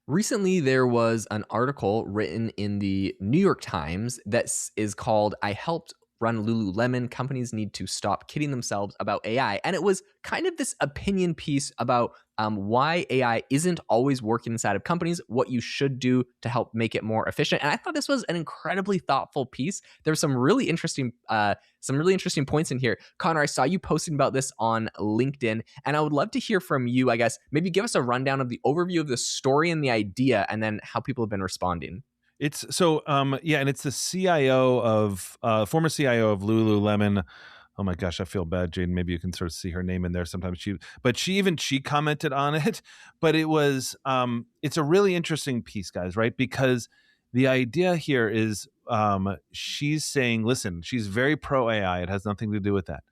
Recently, there was an article written in the New York Times that is called I Helped Run Lululemon. Companies need to stop kidding themselves about AI. And it was kind of this opinion piece about why AI isn't always working inside of companies, what you should do to help make it more efficient. And I thought this was an incredibly thoughtful piece. There were some really interesting points in here. Connor, I saw you posting about this on LinkedIn, and I would love to hear from you, I guess. Maybe give us a rundown of the overview of the story and the idea, and then how people have been responding. It's so yeah, and it's the CIO of former CIO of Lululemon. Oh my gosh, I feel bad, Jaden. Maybe you can sort of see her name in there sometimes. She commented on it, but it's a really interesting piece, guys, right? Because the idea here is she's saying, listen, she's very pro AI. It has nothing to do with that.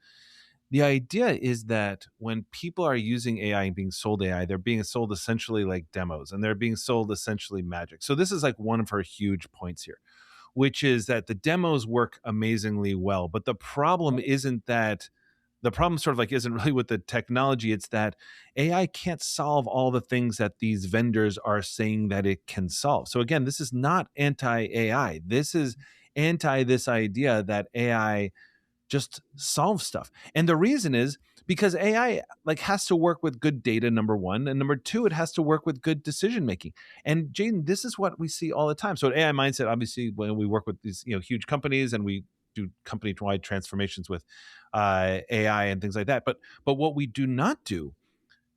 The idea is that when people are using AI and being sold AI, they're being sold essentially like demos, and they're being sold essentially magic. So this is like one of her huge points here, which is that the demos work amazingly well. But the problem sort of like isn't really with the technology. It's that AI can't solve all the things that these vendors are saying that it can solve. So again, this is not anti-AI. This is anti this idea that AI just solve stuff. And the reason is because AI like has to work with good data, number one, and number two, it has to work with good decision making. And Jaden, this is what we see all the time. So at AI Mindset, obviously, when we work with these huge companies and we do company-wide transformations with AI and things like that. But what we do not do,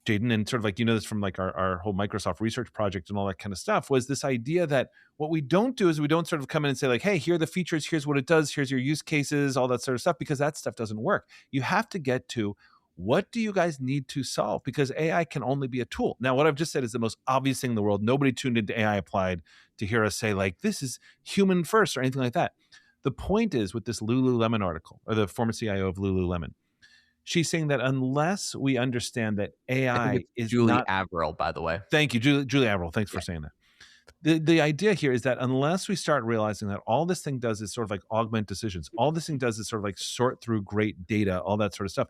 Jaden, and sort of like this from like our whole Microsoft research project and all that kind of stuff, was this idea that what we don't do is we don't sort of come in and say like, hey, here are the features, here's what it does, here's your use cases, all that sort of stuff, because that stuff doesn't work. You have to get to what do you guys need to solve, because AI can only be a tool. Now, what I've just said is the most obvious thing in the world. Nobody tuned into AI Applied to hear us say like, this is human first or anything like that. The point is with this Lululemon article, or the former CIO of Lululemon, she's saying that unless we understand that I think AI it's is Julie not. Averill, by the way. Thank you, Julie Averill. Thanks for saying that. The idea here is that unless we start realizing that all this thing does is sort of like augment decisions, all this thing does is sort of like sort through great data, all that sort of stuff,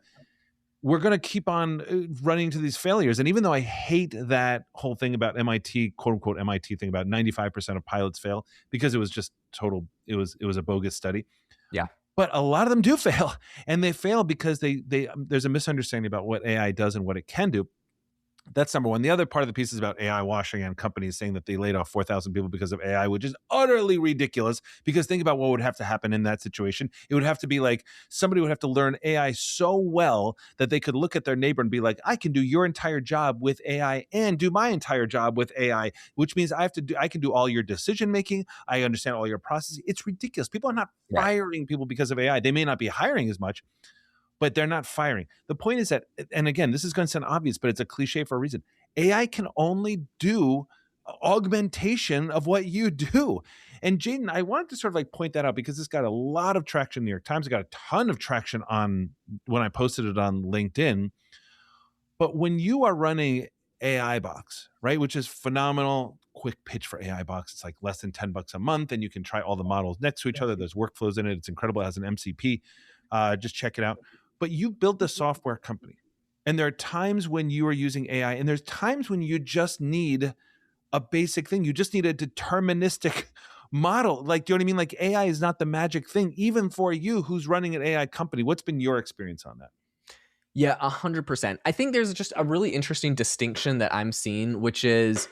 we're going to keep on running into these failures. And even though I hate that whole thing about MIT, quote unquote MIT thing about 95% of pilots fail because it was just it was a bogus study. Yeah. But a lot of them do fail, and they fail because there's a misunderstanding about what AI does and what it can do. That's number one. The other part of the piece is about AI washing and companies saying that they laid off 4,000 people because of AI, which is utterly ridiculous, because think about what would have to happen in that situation. It would have to be like somebody would have to learn AI so well that they could look at their neighbor and be like, I can do your entire job with AI and do my entire job with AI, which means I can do all your decision making. I understand all your processes. It's ridiculous. People are not firing people because of AI. They may not be hiring as much, but they're not firing. The point is that, and again, this is going to sound obvious, but it's a cliche for a reason. AI can only do augmentation of what you do. And Jaden, I wanted to sort of like point that out because this got a lot of traction in the New York Times. It got a ton of traction when I posted it on LinkedIn. But when you are running AI Box, right, which is phenomenal, quick pitch for AI Box. It's like less than $10 a month, and you can try all the models next to each other. There's workflows in it. It's incredible. It has an MCP. Just check it out. But you build the software company, and there are times when you are using AI, and there's times when you just need a basic thing. You just need a deterministic model. Like, do you know what I mean? Like, AI is not the magic thing, even for you who's running an AI company. What's been your experience on that? Yeah, 100%. I think there's just a really interesting distinction that I'm seeing, which is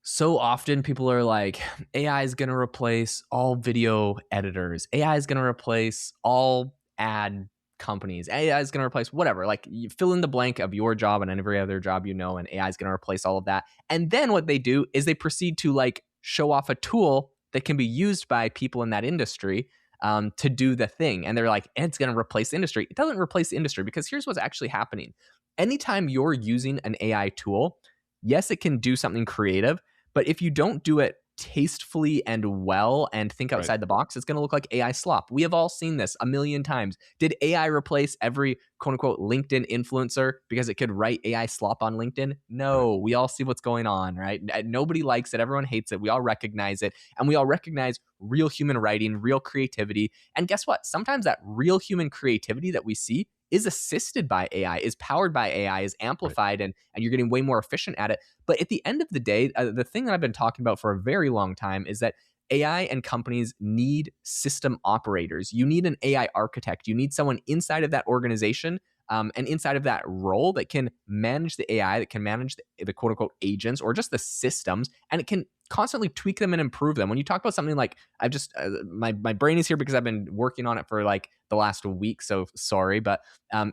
so often people are like, AI is going to replace all video editors. AI is going to replace all ad companies. AI is going to replace whatever. Like, you fill in the blank of your job and every other job, and AI is going to replace all of that. And then what they do is they proceed to like show off a tool that can be used by people in that industry to do the thing. And they're like, it's going to replace the industry. It doesn't replace the industry, because here's what's actually happening. Anytime you're using an AI tool, yes, it can do something creative, but if you don't do it tastefully and well and think outside the box, it's going to look like AI slop. We have all seen this a million times. Did AI replace every quote unquote LinkedIn influencer because it could write AI slop on LinkedIn? No, we all see what's going on, right? Nobody likes it. Everyone hates it. We all recognize it. And we all recognize real human writing, real creativity. And guess what? Sometimes that real human creativity that we see is assisted by AI, is powered by AI, is Right. amplified, and you're getting way more efficient at it. But at the end of the day, the thing that I've been talking about for a very long time is that AI and companies need system operators. You need an AI architect. You need someone inside of that organization, and inside of that role, that can manage the AI, that can manage the quote unquote agents or just the systems, and it can constantly tweak them and improve them. When you talk about something like, I've just my brain is here because I've been working on it for like the last week, so sorry, but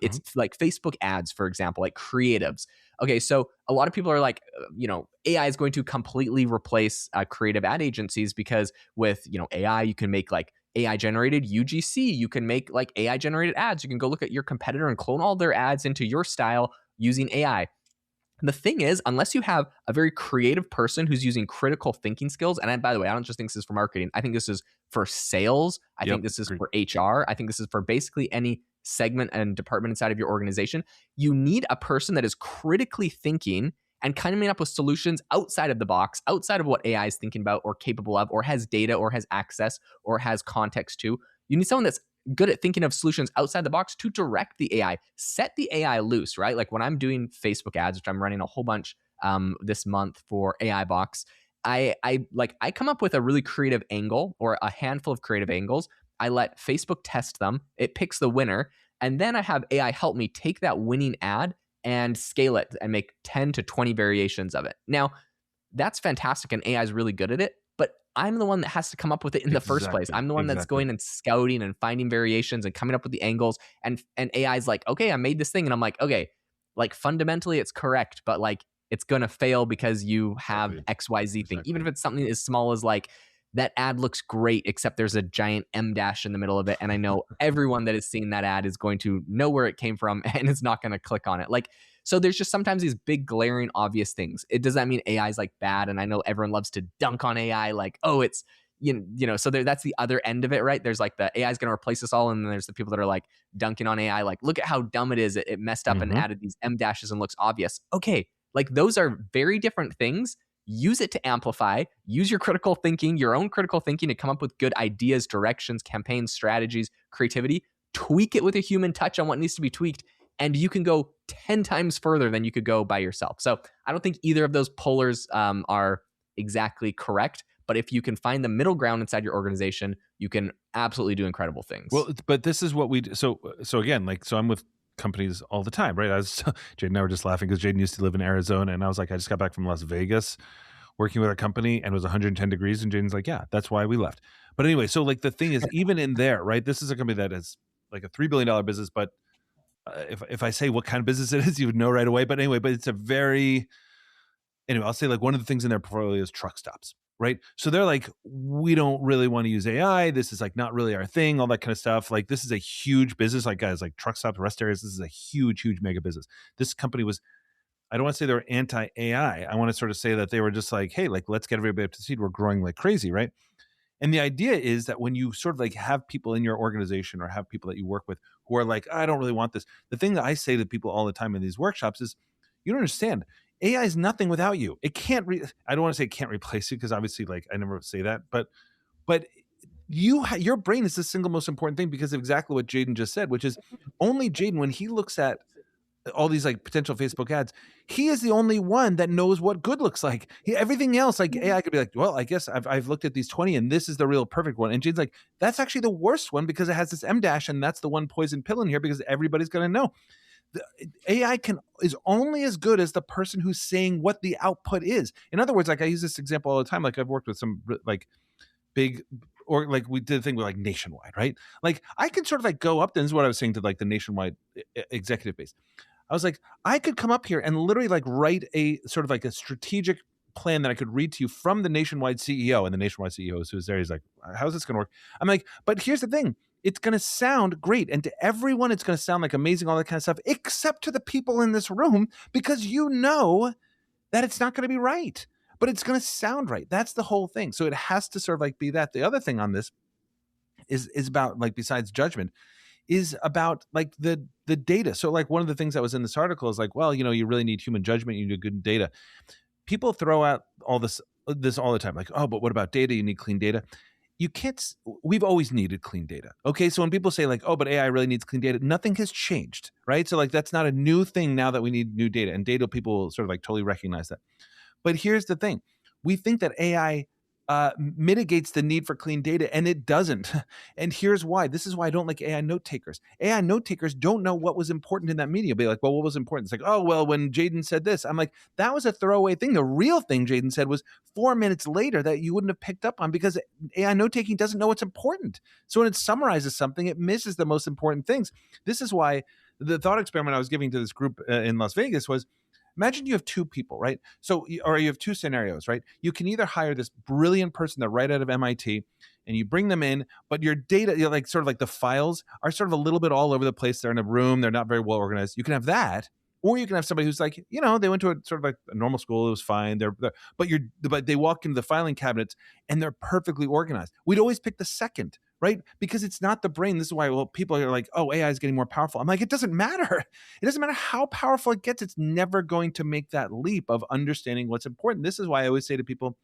it's Mhm. like Facebook ads, for example, like creatives. Okay, so a lot of people are like, AI is going to completely replace creative ad agencies, because with AI, you can make like AI generated UGC. You can make like AI generated ads. You can go look at your competitor and clone all their ads into your style using AI. The thing is, unless you have a very creative person who's using critical thinking skills, and by the way, I don't just think this is for marketing, I think this is for sales, I Yep. think this is Agreed. for HR, I think this is for basically any segment and department inside of your organization. You need a person that is critically thinking and kind of coming up with solutions outside of the box, outside of what AI is thinking about or capable of, or has data or has access or has context to. You need someone that's good at thinking of solutions outside the box to direct the AI, set the AI loose, right? Like when I'm doing Facebook ads, which I'm running a whole bunch this month for AI Box, I come up with a really creative angle or a handful of creative angles. I let Facebook test them. It picks the winner, and then I have AI help me take that winning ad and scale it and make 10 to 20 variations of it. Now, that's fantastic, and AI is really good at it, but I'm the one that has to come up with it in the first place. Exactly. I'm the one that's Exactly. going and scouting and finding variations and coming up with the angles, and AI is like, "Okay, I made this thing." And I'm like, "Okay, like fundamentally it's correct, but like it's going to fail because you have Exactly. XYZ thing." Even Exactly. if it's something as small as like that ad looks great except there's a giant M dash in the middle of it, and I know everyone that has seen that ad is going to know where it came from and is not going to click on it. Like, so there's just sometimes these big glaring obvious things. It does that mean AI is like bad? And I know everyone loves to dunk on AI, like, oh, it's so that's the other end of it, right? There's like the AI is going to replace us all, and then there's the people that are like dunking on AI, like, look at how dumb it is. It messed up and Hmm. added these M dashes and looks obvious. Okay, like those are very different things. Use it to amplify. Use your critical thinking, your own critical thinking, to come up with good ideas, directions, campaigns, strategies, creativity. Tweak it with a human touch on what needs to be tweaked, and you can go 10 times further than you could go by yourself. So I don't think either of those polars are exactly correct. But if you can find the middle ground inside your organization, you can absolutely do incredible things. Well, but this is what we do. So again, like, so I'm with companies all the time, right? I was Jaden and I were just laughing because Jaden used to live in Arizona, and I was like, I just got back from Las Vegas working with a company, and it was 110 degrees, and Jaden's like, yeah, that's why we left. But anyway, so like the thing is, even in there, right? This is a company that is like a $3 billion business, but if I say what kind of business it is, you would know right away. But anyway, but it's a very anyway, I'll say like one of the things in their portfolio is truck stops, right? So they're like, we don't really want to use AI. This is like not really our thing, all that kind of stuff. Like this is a huge business. Like guys, like truck stops, rest areas. This is a huge, huge mega business. This company was, I don't want to say they were anti AI. I want to sort of say that they were just like, hey, like let's get everybody up to speed. We're growing like crazy, right? And the idea is that when you sort of like have people in your organization or have people that you work with who are like, I don't really want this. The thing that I say to people all the time in these workshops is, you don't understand. AI is nothing without you. It can't. I don't want to say it can't replace you because obviously, like I never say that, but your brain is the single most important thing because of exactly what Jaden just said, which is only Jaden when he looks at all these like potential Facebook ads, he is the only one that knows what good looks like. Everything else, like AI could be like, well, I guess I've looked at these 20 and this is the real perfect one. And Jane's like, that's actually the worst one because it has this M dash and that's the one poison pill in here because everybody's going to know. The AI is only as good as the person who's saying what the output is. In other words, like I use this example all the time. Like I've worked with some like big or like we did a thing with like Nationwide, right? Like I can sort of like go up. This is what I was saying to like the Nationwide executive base. I was like, I could come up here and literally like write a sort of like a strategic plan that I could read to you from the Nationwide CEO. And the Nationwide CEO who's there, he's like, how's this going to work? I'm like, but here's the thing. It's going to sound great. And to everyone, it's going to sound like amazing, all that kind of stuff, except to the people in this room, because you know that it's not going to be right, but it's going to sound right. That's the whole thing. So it has to sort of like be that. The other thing on this is about like, besides judgment, is about like the data. So like one of the things that was in this article is like, well, you know, you really need human judgment, you need good data. People throw out all this all the time, like, oh, but what about data? You need clean data. you can't, we've always needed clean data. Okay. So when people say like, oh, but AI really needs clean data, nothing has changed, right? So like, that's not a new thing now that we need new data, and data people sort of like totally recognize that. But here's the thing. We think that AI mitigates the need for clean data, and it doesn't. And here's why. This is why I don't like AI note takers. AI note takers don't know what was important in that meeting. You'll be like, well, what was important? It's like, oh, well, when Jaeden said this, I'm like, that was a throwaway thing. The real thing Jaeden said was 4 minutes later that you wouldn't have picked up on, because AI note taking doesn't know what's important. So when it summarizes something, it misses the most important things. This is why the thought experiment I was giving to this group in Las Vegas was, imagine you have two people, right? So, or you have two scenarios, right? You can either hire this brilliant person that right out of MIT, and you bring them in, but your data, like sort of like the files are sort of a little bit all over the place. They're in a room. They're not very well organized. You can have that. Or you can have somebody who's like, they went to a sort of like a normal school. It was fine. But they walk into the filing cabinets and they're perfectly organized. We'd always pick the second, right? Because it's not the brain. This is why, well, people are like, oh, AI is getting more powerful. I'm like, it doesn't matter. It doesn't matter how powerful it gets. It's never going to make that leap of understanding what's important. This is why I always say to people,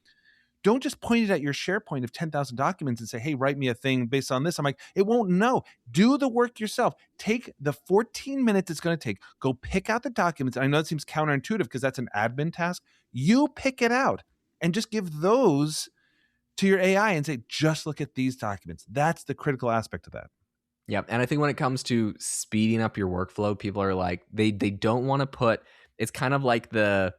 don't just point it at your SharePoint of 10,000 documents and say, hey, write me a thing based on this. I'm like, it won't know. Do the work yourself. Take the 14 minutes it's going to take. Go pick out the documents. I know it seems counterintuitive because that's an admin task. You pick it out and just give those to your AI and say, just look at these documents. That's the critical aspect of that. Yep. And I think when it comes to speeding up your workflow, people are like, they don't want to put, it's kind of like the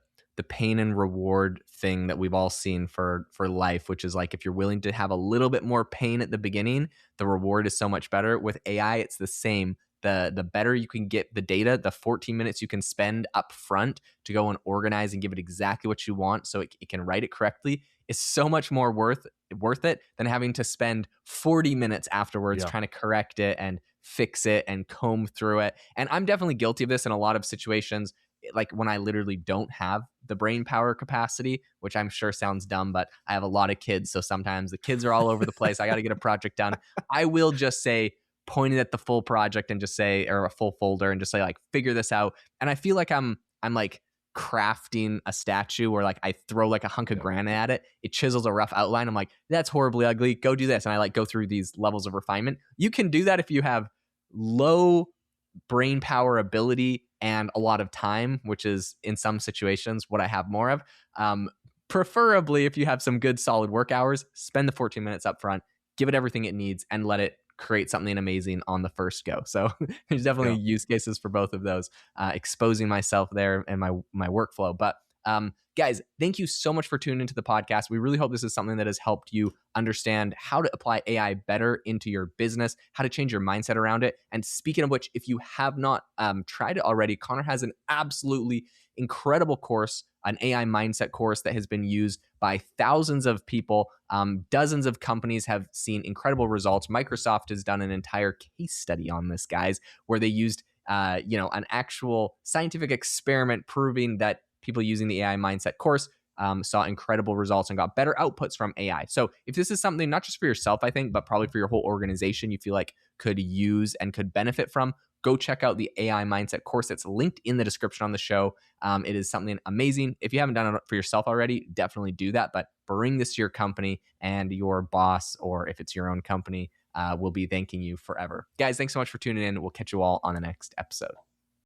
pain and reward thing that we've all seen for life, which is like, if you're willing to have a little bit more pain at the beginning, the reward is so much better. With AI, it's the same. The better you can get the data, the 14 minutes you can spend up front to go and organize and give it exactly what you want so it can write it correctly is so much more worth it than having to spend 40 minutes afterwards trying to correct it and fix it and comb through it. And I'm definitely guilty of this in a lot of situations, like when I literally don't have the brain power capacity, which I'm sure sounds dumb, but I have a lot of kids. So sometimes the kids are all over the place. I got to get a project done. I will just say, point it at the full project and just say, or a full folder, and just say like, figure this out. And I feel like I'm like crafting a statue where like I throw like a hunk of granite at it. It chisels a rough outline. I'm like, that's horribly ugly. Go do this. And I like go through these levels of refinement. You can do that if you have low brain power ability and a lot of time, which is in some situations what I have more of. Preferably if you have some good solid work hours, spend the 14 minutes up front, give it everything it needs, and let it create something amazing on the first go. So there's definitely use cases for both of those, exposing myself there and my workflow. But guys, thank you so much for tuning into the podcast. We really hope this is something that has helped you understand how to apply AI better into your business, how to change your mindset around it. And speaking of which, if you have not tried it already, Conor has an absolutely incredible course, an AI mindset course that has been used by thousands of people. Dozens of companies have seen incredible results. Microsoft has done an entire case study on this, guys, where they used an actual scientific experiment proving that people using the AI mindset course saw incredible results and got better outputs from AI. So if this is something not just for yourself, I think, but probably for your whole organization, you feel like could use and could benefit from, go check out the AI mindset course. It's linked in the description on the show. It is something amazing. If you haven't done it for yourself already, definitely do that. But bring this to your company, and your boss, or if it's your own company, will be thanking you forever. Guys, thanks so much for tuning in. We'll catch you all on the next episode.